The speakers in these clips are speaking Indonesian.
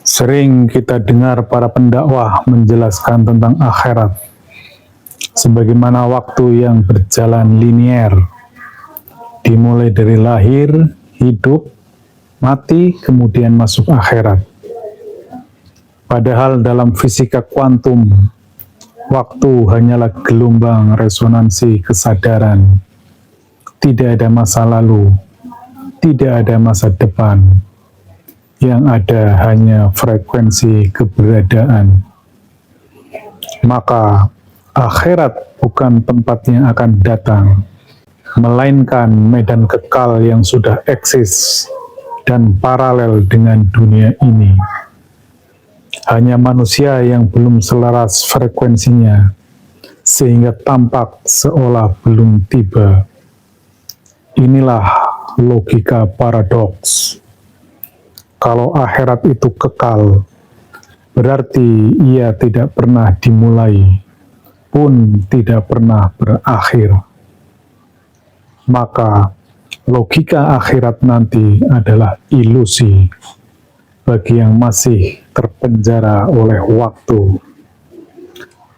Sering kita dengar para pendakwah menjelaskan tentang akhirat sebagaimana waktu yang berjalan linier, dimulai dari lahir, hidup, mati, kemudian masuk akhirat. Padahal dalam fisika kuantum, waktu hanyalah gelombang resonansi kesadaran. Tidak ada masa lalu, tidak ada masa depan. Yang ada hanya frekuensi keberadaan. Maka akhirat bukan tempat yang akan datang, melainkan medan kekal yang sudah eksis dan paralel dengan dunia ini. Hanya manusia yang belum selaras frekuensinya, sehingga tampak seolah belum tiba. Inilah logika paradoks. Kalau akhirat itu kekal, berarti ia tidak pernah dimulai, pun tidak pernah berakhir. Maka logika akhirat nanti adalah ilusi bagi yang masih terpenjara oleh waktu.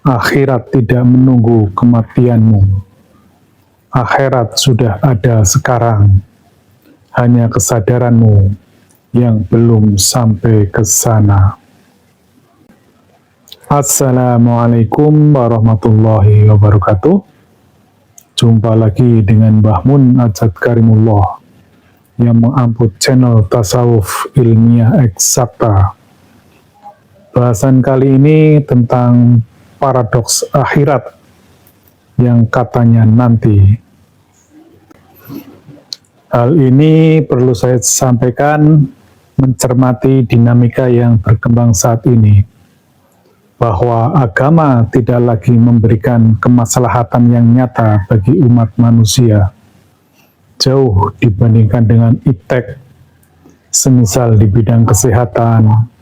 Akhirat tidak menunggu kematianmu. Akhirat sudah ada sekarang, hanya kesadaranmu yang belum sampai ke sana. Assalamualaikum warahmatullahi wabarakatuh. Jumpa lagi dengan Mbah Mun Ajat Karimullah yang mengupload channel Tasawuf Ilmiah Eksakta. Bahasan kali ini tentang paradoks akhirat yang katanya nanti. Hal ini perlu saya sampaikan mencermati dinamika yang berkembang saat ini, bahwa agama tidak lagi memberikan kemaslahatan yang nyata bagi umat manusia, jauh dibandingkan dengan iptek, semisal di bidang kesehatan,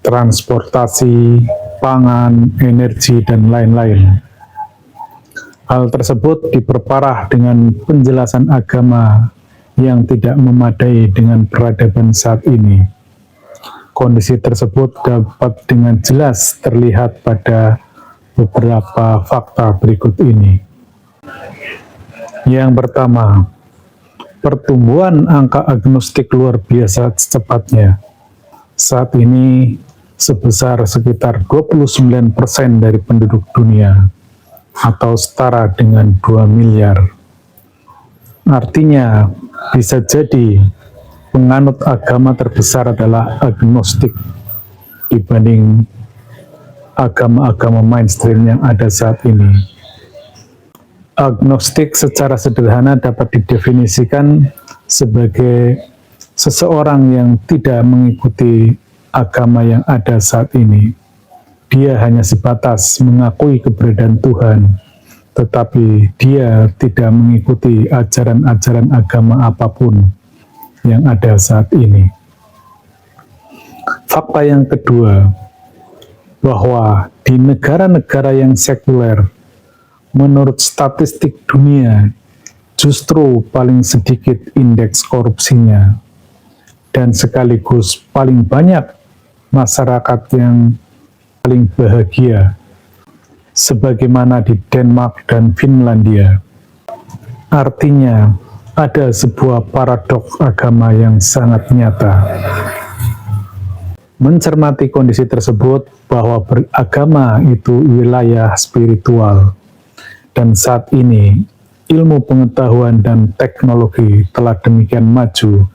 transportasi, pangan, energi, dan lain-lain. Hal tersebut diperparah dengan penjelasan agama yang tidak memadai dengan peradaban saat ini. Kondisi tersebut dapat dengan jelas terlihat pada beberapa fakta berikut ini. Yang pertama, pertumbuhan angka agnostik luar biasa cepatnya. Saat ini sebesar sekitar 29% dari penduduk dunia, atau setara dengan 2 miliar. Artinya, bisa jadi penganut agama terbesar adalah agnostik dibanding agama-agama mainstream yang ada saat ini. Agnostik secara sederhana dapat didefinisikan sebagai seseorang yang tidak mengikuti agama yang ada saat ini. Dia hanya sebatas mengakui keberadaan Tuhan, tetapi dia tidak mengikuti ajaran-ajaran agama apapun yang ada saat ini. Fakta yang kedua, bahwa di negara-negara yang sekuler, menurut statistik dunia, justru paling sedikit indeks korupsinya, dan sekaligus paling banyak masyarakat yang paling bahagia, sebagaimana di Denmark dan Finlandia. Artinya, ada sebuah paradoks agama yang sangat nyata. Mencermati kondisi tersebut bahwa beragama itu wilayah spiritual, dan saat ini ilmu pengetahuan dan teknologi telah demikian maju,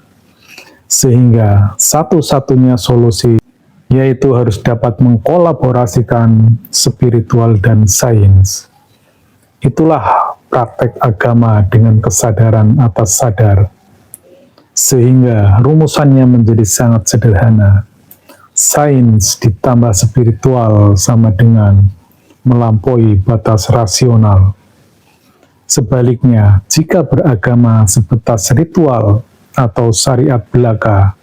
sehingga satu-satunya solusi yaitu harus dapat mengkolaborasikan spiritual dan sains. Itulah praktek agama dengan kesadaran atas sadar, sehingga rumusannya menjadi sangat sederhana. Sains ditambah spiritual sama dengan melampaui batas rasional. Sebaliknya, jika beragama sebatas ritual atau syariat belaka,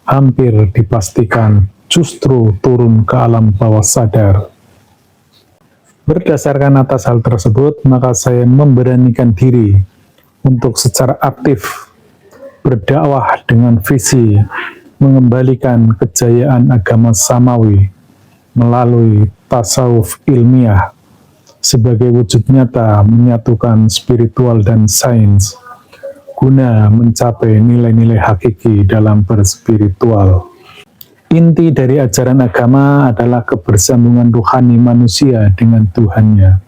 hampir dipastikan justru turun ke alam bawah sadar. Berdasarkan atas hal tersebut, maka saya memberanikan diri untuk secara aktif berdakwah dengan visi mengembalikan kejayaan agama samawi melalui tasawuf ilmiah sebagai wujud nyata menyatukan spiritual dan sains guna mencapai nilai-nilai hakiki dalam berspiritual. Inti dari ajaran agama adalah kebersambungan rohani manusia dengan Tuhannya.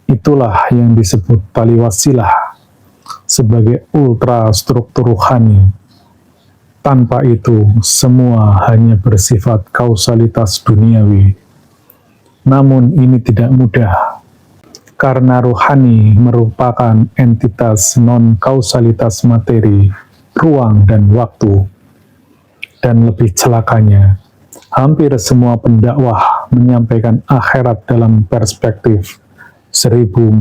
Itulah yang disebut tali wasilah sebagai ultrastruktur rohani. Tanpa itu, semua hanya bersifat kausalitas duniawi. Namun ini tidak mudah, karena rohani merupakan entitas non-kausalitas materi, ruang, dan waktu. Dan lebih celakanya, hampir semua pendakwah menyampaikan akhirat dalam perspektif 1400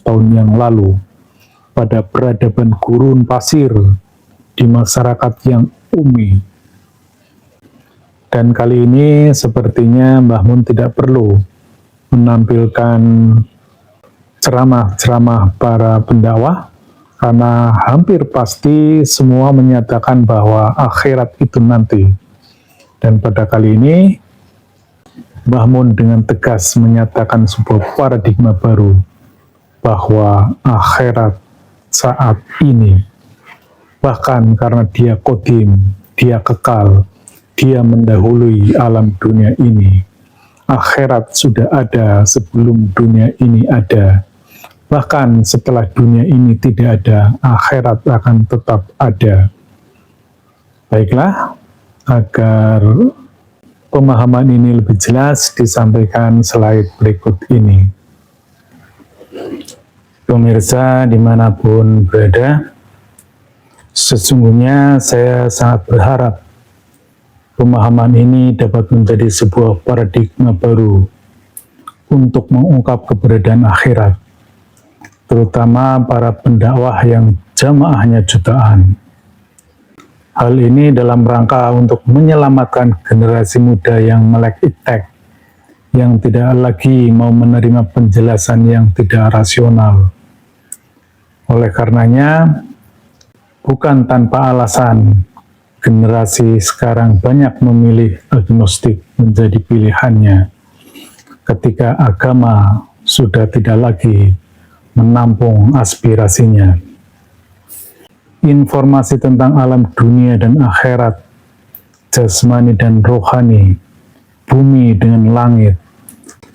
tahun yang lalu, pada peradaban gurun pasir di masyarakat yang umi. Dan kali ini sepertinya Mbah Mun tidak perlu menampilkan ceramah-ceramah para pendakwah, karena hampir pasti semua menyatakan bahwa akhirat itu nanti. Dan pada kali ini Mbah Mun dengan tegas menyatakan sebuah paradigma baru, bahwa akhirat saat ini, bahkan karena dia kodim, dia kekal, dia mendahului alam dunia ini. Akhirat sudah ada sebelum dunia ini ada. Bahkan setelah dunia ini tidak ada, akhirat akan tetap ada. Baiklah, agar pemahaman ini lebih jelas disampaikan slide berikut ini. Pemirsa dimanapun berada, sesungguhnya saya sangat berharap pemahaman ini dapat menjadi sebuah paradigma baru untuk mengungkap keberadaan akhirat, terutama para pendakwah yang jamaahnya jutaan. Hal ini dalam rangka untuk menyelamatkan generasi muda yang melek iptek, yang tidak lagi mau menerima penjelasan yang tidak rasional. Oleh karenanya, bukan tanpa alasan, generasi sekarang banyak memilih agnostik menjadi pilihannya, ketika agama sudah tidak lagi menampung aspirasinya. Informasi tentang alam dunia dan akhirat, jasmani dan rohani, bumi dengan langit,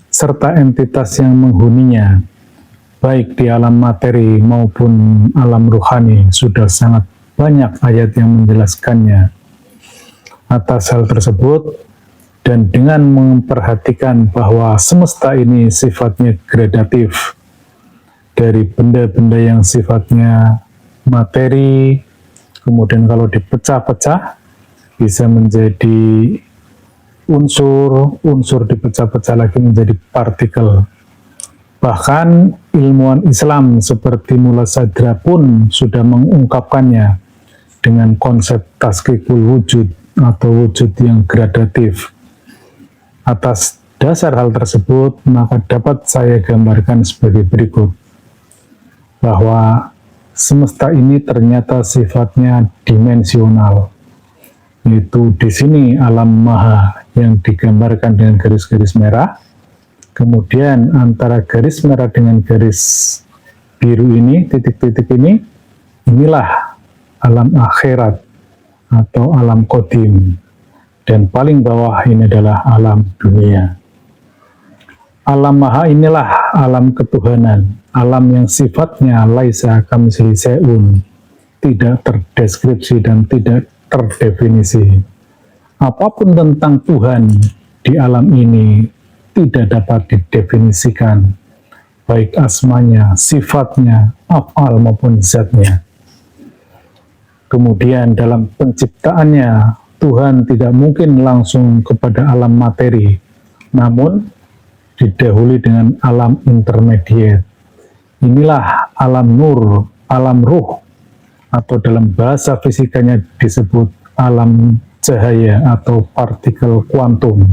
serta entitas yang menghuninya, baik di alam materi maupun alam rohani, sudah sangat banyak ayat yang menjelaskannya. Atas hal tersebut, dan dengan memperhatikan bahwa semesta ini sifatnya gradatif, dari benda-benda yang sifatnya materi, kemudian kalau dipecah-pecah bisa menjadi unsur dipecah-pecah lagi menjadi partikel. Bahkan ilmuwan Islam seperti Mullah Sadra pun sudah mengungkapkannya dengan konsep taskikul wujud atau wujud yang gradatif. Atas dasar hal tersebut, maka dapat saya gambarkan sebagai berikut, bahwa semesta ini ternyata sifatnya dimensional, yaitu di sini alam maha yang digambarkan dengan garis-garis merah. Kemudian antara garis merah dengan garis biru ini, titik-titik ini, inilah alam akhirat atau alam kodim. Dan paling bawah ini adalah alam dunia. Alam maha inilah alam ketuhanan, alam yang sifatnya laisa kamitslihi syai'un, tidak terdeskripsi dan tidak terdefinisi. Apapun tentang Tuhan di alam ini tidak dapat didefinisikan, baik asmanya, sifatnya, af'al maupun zatnya. Kemudian dalam penciptaannya, Tuhan tidak mungkin langsung kepada alam materi, namun didahului dengan alam intermediate. Inilah alam nur, alam ruh, atau dalam bahasa fisikanya disebut alam cahaya atau partikel kuantum.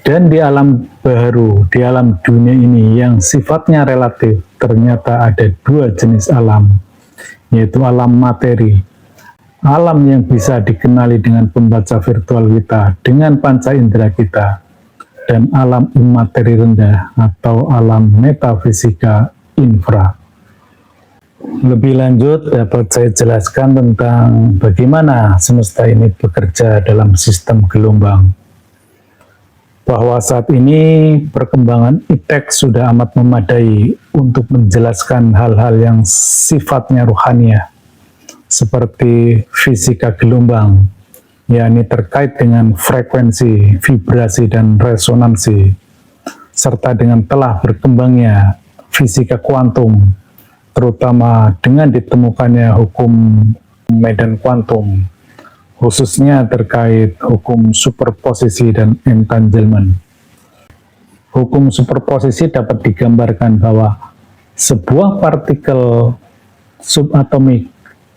Dan di alam baharu, di alam dunia ini yang sifatnya relatif, ternyata ada dua jenis alam, yaitu alam materi. alam yang bisa dikenali dengan pembaca virtual kita, dengan panca indera kita, dan alam imateri rendah atau alam metafisika infra. Lebih lanjut dapat saya jelaskan tentang bagaimana semesta ini bekerja dalam sistem gelombang. Bahwa saat ini perkembangan iptek sudah amat memadai untuk menjelaskan hal-hal yang sifatnya ruhaniah, seperti fisika gelombang, yakni terkait dengan frekuensi, vibrasi, dan resonansi, serta dengan telah berkembangnya fisika kuantum, terutama dengan ditemukannya hukum medan kuantum, khususnya terkait hukum superposisi dan entanglement. Hukum superposisi dapat digambarkan bahwa sebuah partikel subatomik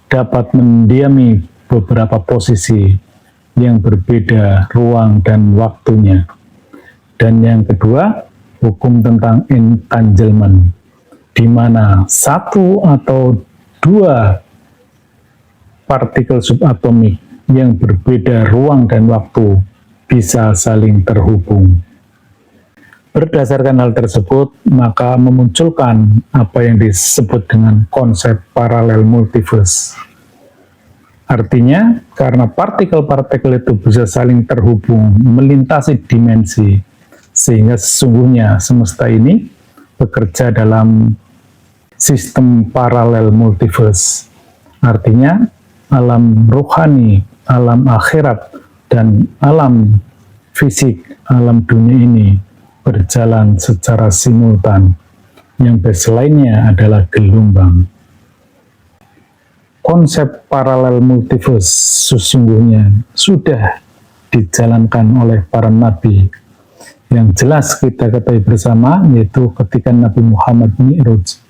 dapat mendiami beberapa posisi yang berbeda ruang dan waktunya. Dan yang kedua, hukum tentang entanglement, di mana satu atau dua partikel subatomik yang berbeda ruang dan waktu bisa saling terhubung. Berdasarkan hal tersebut, maka memunculkan apa yang disebut dengan konsep paralel multiverse. Artinya, karena partikel-partikel itu bisa saling terhubung, melintasi dimensi, sehingga sesungguhnya semesta ini bekerja dalam sistem paralel multiverse. Artinya, alam rohani, alam akhirat, dan alam fisik, alam dunia ini berjalan secara simultan. Yang base lainnya adalah gelombang. Konsep paralel multiverse sesungguhnya sudah dijalankan oleh para nabi. Yang jelas kita ketahui bersama, yaitu ketika Nabi Muhammad Mi'raj,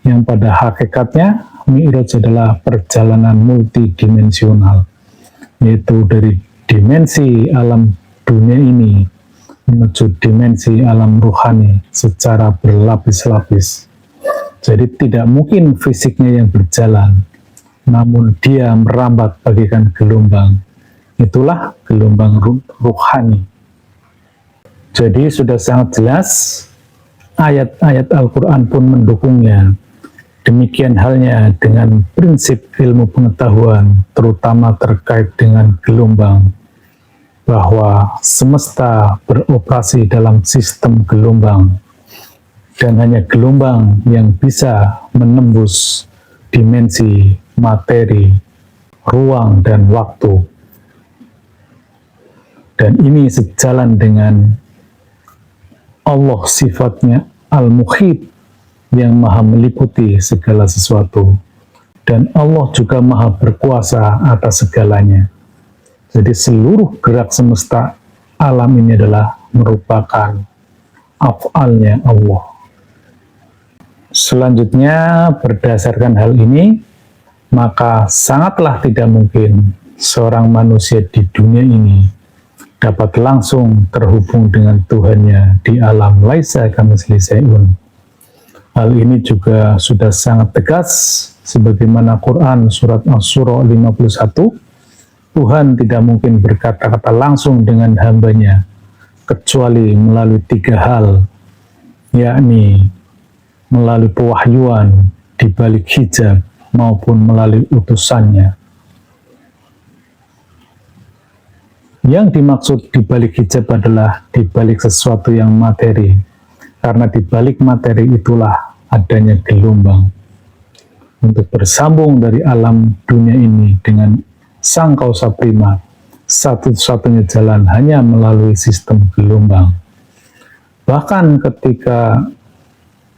yang pada hakikatnya Mi'raj adalah perjalanan multidimensional, yaitu dari dimensi alam dunia ini menuju dimensi alam ruhani secara berlapis-lapis. Jadi tidak mungkin fisiknya yang berjalan, namun dia merambat bagaikan gelombang. Itulah gelombang ruhani. Jadi sudah sangat jelas, ayat-ayat Al-Quran pun mendukungnya. Demikian halnya dengan prinsip ilmu pengetahuan, terutama terkait dengan gelombang, bahwa semesta beroperasi dalam sistem gelombang, dan hanya gelombang yang bisa menembus dimensi materi, ruang, dan waktu. Dan ini sejalan dengan Allah sifatnya Al-Muhit, yang maha meliputi segala sesuatu, dan Allah juga maha berkuasa atas segalanya. Jadi seluruh gerak semesta alam ini adalah merupakan af'alnya Allah. Selanjutnya, berdasarkan hal ini, maka sangatlah tidak mungkin seorang manusia di dunia ini dapat langsung terhubung dengan Tuhannya di alam laisa kamitslihi syai'un. Hal ini juga sudah sangat tegas, sebagaimana Quran surat Asy-Syura 51, Tuhan tidak mungkin berkata-kata langsung dengan hambanya, kecuali melalui tiga hal, yakni melalui pewahyuan di balik hijab maupun melalui utusannya. Yang dimaksud di balik hijab adalah di balik sesuatu yang materi, karena di balik materi itulah adanya gelombang. Untuk bersambung dari alam dunia ini dengan Sang Kausa Prima, satu-satunya jalan hanya melalui sistem gelombang. Bahkan ketika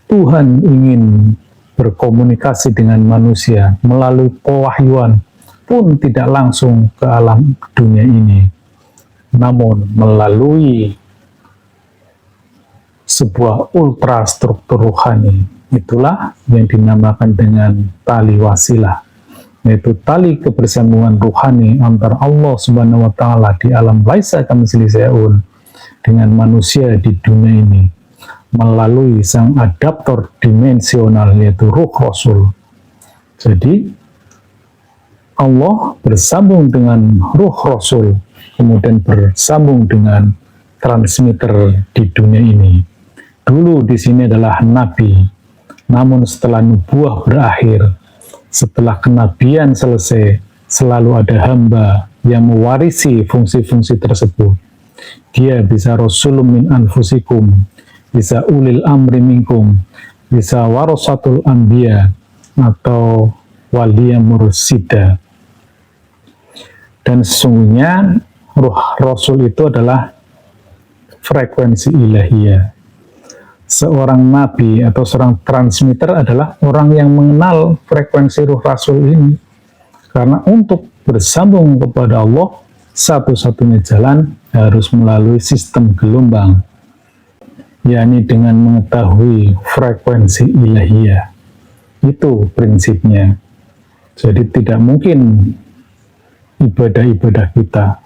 Tuhan ingin berkomunikasi dengan manusia melalui pewahyuan pun tidak langsung ke alam dunia ini, namun melalui sebuah ultrastruktur rohani. Itulah yang dinamakan dengan tali wasilah, yaitu tali kebersambungan rohani antara Allah Subhanahu wa Ta'ala di alam laisa kamitslihi syai'un dengan manusia di dunia ini melalui sang adaptor dimensional, yaitu Ruh Rasul. Jadi Allah bersambung dengan ruh Rasul, kemudian bersambung dengan transmitter di dunia ini. Dulu di sini adalah nabi, namun setelah nubuah berakhir, setelah kenabian selesai, selalu ada hamba yang mewarisi fungsi-fungsi tersebut. Dia bisa rasulun min anfusikum, bisa ulil amri minkum, bisa warasatul anbiya, atau waliya mursida. Dan sesungguhnya ruh Rasul itu adalah frekuensi ilahiyah. Seorang nabi atau seorang transmitter adalah orang yang mengenal frekuensi ruh Rasul ini. Karena untuk bersambung kepada Allah, satu-satunya jalan harus melalui sistem gelombang, yakni dengan mengetahui frekuensi ilahiyah. Itu prinsipnya. Jadi tidak mungkin ibadah-ibadah kita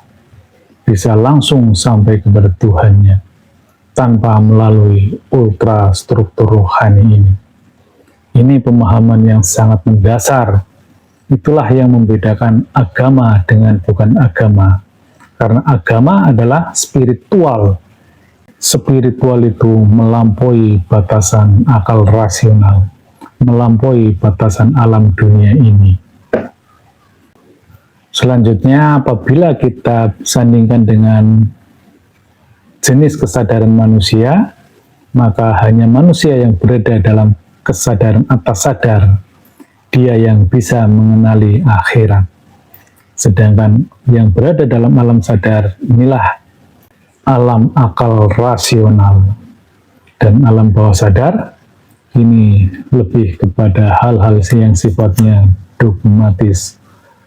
bisa langsung sampai kepada Tuhannya tanpa melalui ultrastruktur rohani ini. Ini pemahaman yang sangat mendasar. Itulah yang membedakan agama dengan bukan agama. Karena agama adalah spiritual. Spiritual itu melampaui batasan akal rasional, melampaui batasan alam dunia ini. Selanjutnya, apabila kita sandingkan dengan jenis kesadaran manusia, maka hanya manusia yang berada dalam kesadaran atas sadar, dia yang bisa mengenali akhirat. Sedangkan yang berada dalam alam sadar, inilah alam akal rasional. Dan alam bawah sadar, ini lebih kepada hal-hal yang sifatnya dogmatis,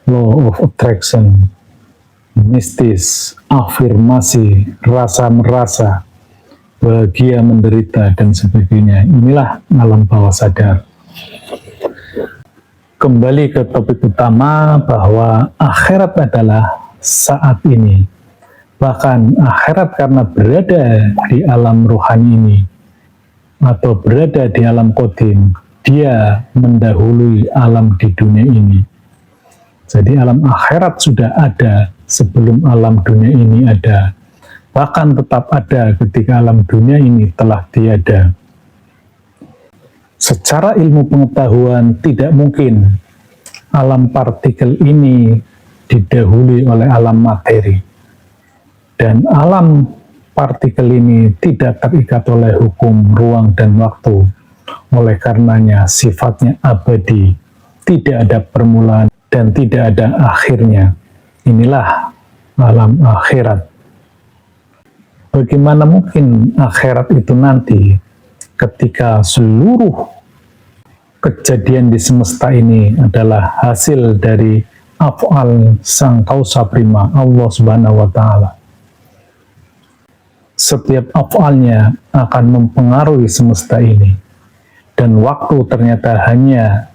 law of attraction, mistis, afirmasi, rasa-merasa, bahagia menderita, dan sebagainya. Inilah alam bawah sadar. Kembali ke topik utama bahwa akhirat adalah saat ini. Bahkan akhirat karena berada di alam rohani ini atau berada di alam qadim, dia mendahului alam di dunia ini. Jadi alam akhirat sudah ada sebelum alam dunia ini ada. Bahkan tetap ada ketika alam dunia ini telah tiada. Secara ilmu pengetahuan tidak mungkin alam partikel ini didahului oleh alam materi. Dan alam partikel ini tidak terikat oleh hukum ruang dan waktu. Oleh karenanya sifatnya abadi, tidak ada permulaan dan tidak ada akhirnya. Inilah alam akhirat. Bagaimana mungkin akhirat itu nanti ketika seluruh kejadian di semesta ini adalah hasil dari af'al sang kausa prima Allah Subhanahu wa Ta'ala. Setiap af'alnya akan mempengaruhi semesta ini, dan waktu ternyata hanya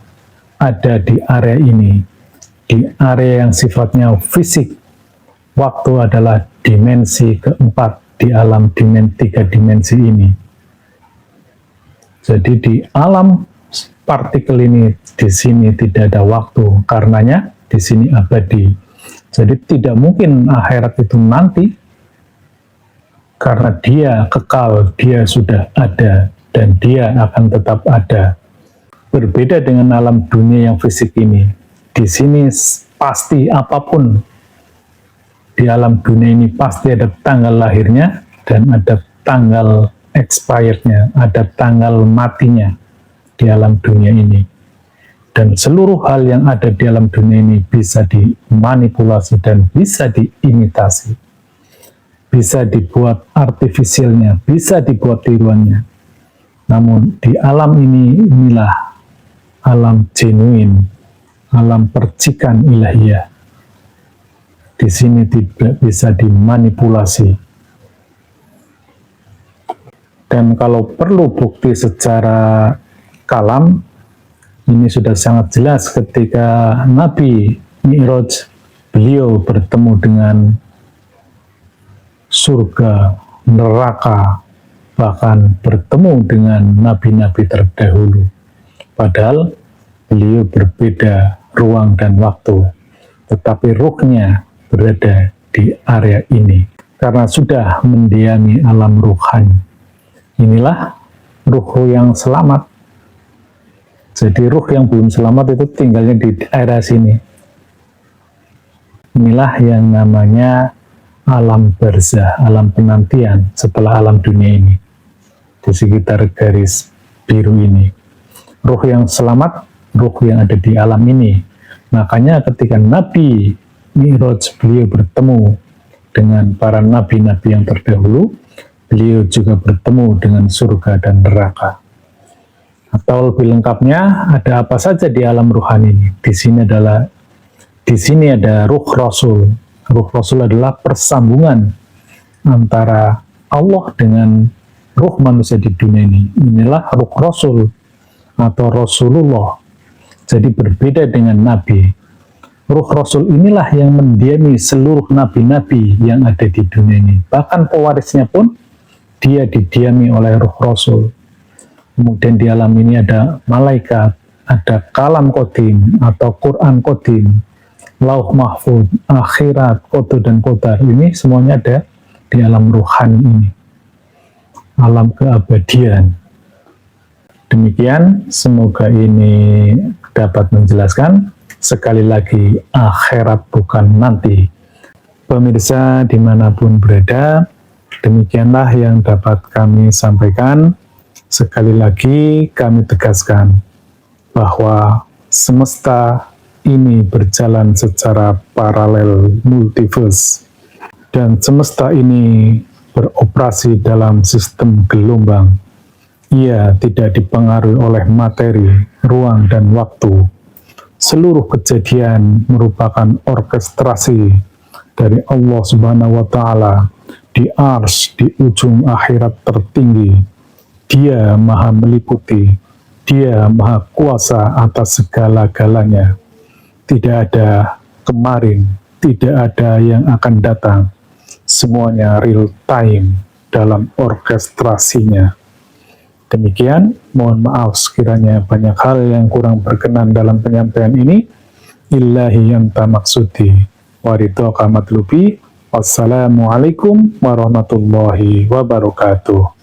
ada di area ini, di area yang sifatnya fisik. Waktu adalah dimensi keempat di alam tiga dimensi ini. Jadi di alam partikel ini, di sini tidak ada waktu, karenanya di sini abadi. Jadi tidak mungkin akhirat itu nanti, karena dia kekal, dia sudah ada, dan dia akan tetap ada. Berbeda dengan alam dunia yang fisik ini. Di sini pasti apapun di alam dunia ini pasti ada tanggal lahirnya dan ada tanggal expirednya, ada tanggal matinya di alam dunia ini. Dan seluruh hal yang ada di alam dunia ini bisa dimanipulasi dan bisa diimitasi. Bisa dibuat artifisialnya, bisa dibuat tiruannya. Namun di alam ini, inilah alam genuine, alam percikan ilahiyah. Di sini tidak bisa dimanipulasi. Dan kalau perlu bukti secara kalam, ini sudah sangat jelas ketika Nabi Mi'raj, beliau bertemu dengan surga, neraka, bahkan bertemu dengan nabi-nabi terdahulu. Padahal beliau berbeda ruang dan waktu. tetapi ruhnya berada di area ini karena sudah mendiami alam ruhani. Inilah ruh yang selamat. Jadi ruh yang belum selamat itu tinggalnya di area sini. Inilah yang namanya alam barzah, alam penantian setelah alam dunia ini. Di sekitar garis biru ini. Ruh yang selamat, ruh yang ada di alam ini. Makanya ketika Nabi Mi'raj beliau bertemu dengan para nabi-nabi yang terdahulu, beliau juga bertemu dengan surga dan neraka. Atau lebih lengkapnya, ada apa saja di alam ruhani ini? Di sini ada ruh Rasul. Ruh Rasul adalah persambungan antara Allah dengan ruh manusia di dunia ini. Inilah ruh Rasul atau Rasulullah. Jadi berbeda dengan Nabi. Ruh Rasul inilah yang mendiami seluruh nabi-nabi yang ada di dunia ini. Bahkan pewarisnya pun dia didiami oleh ruh Rasul. Kemudian di alam ini ada malaikat, ada kalam kodim atau Quran kodim, lauh mahfud, akhirat, kodo dan kodar. Ini semuanya ada di alam ruhani ini. Alam keabadian. Demikian, semoga ini dapat menjelaskan. Sekali lagi, akhirat bukan nanti. Pemirsa dimanapun berada, demikianlah yang dapat kami sampaikan. Sekali lagi kami tegaskan bahwa semesta ini berjalan secara paralel multiverse, dan semesta ini beroperasi dalam sistem gelombang. Ia tidak dipengaruhi oleh materi, ruang, dan waktu. Seluruh kejadian merupakan orkestrasi dari Allah Subhanahu wa Ta'ala di ars, di ujung akhirat tertinggi. Dia maha meliputi, dia maha kuasa atas segala-galanya. Tidak ada kemarin, tidak ada yang akan datang. Semuanya real time dalam orkestrasinya. Demikian, mohon maaf sekiranya banyak hal yang kurang berkenan dalam penyampaian ini. Illahi yanta maksudi waridhoka matlubi. Wassalamualaikum warahmatullahi wabarakatuh.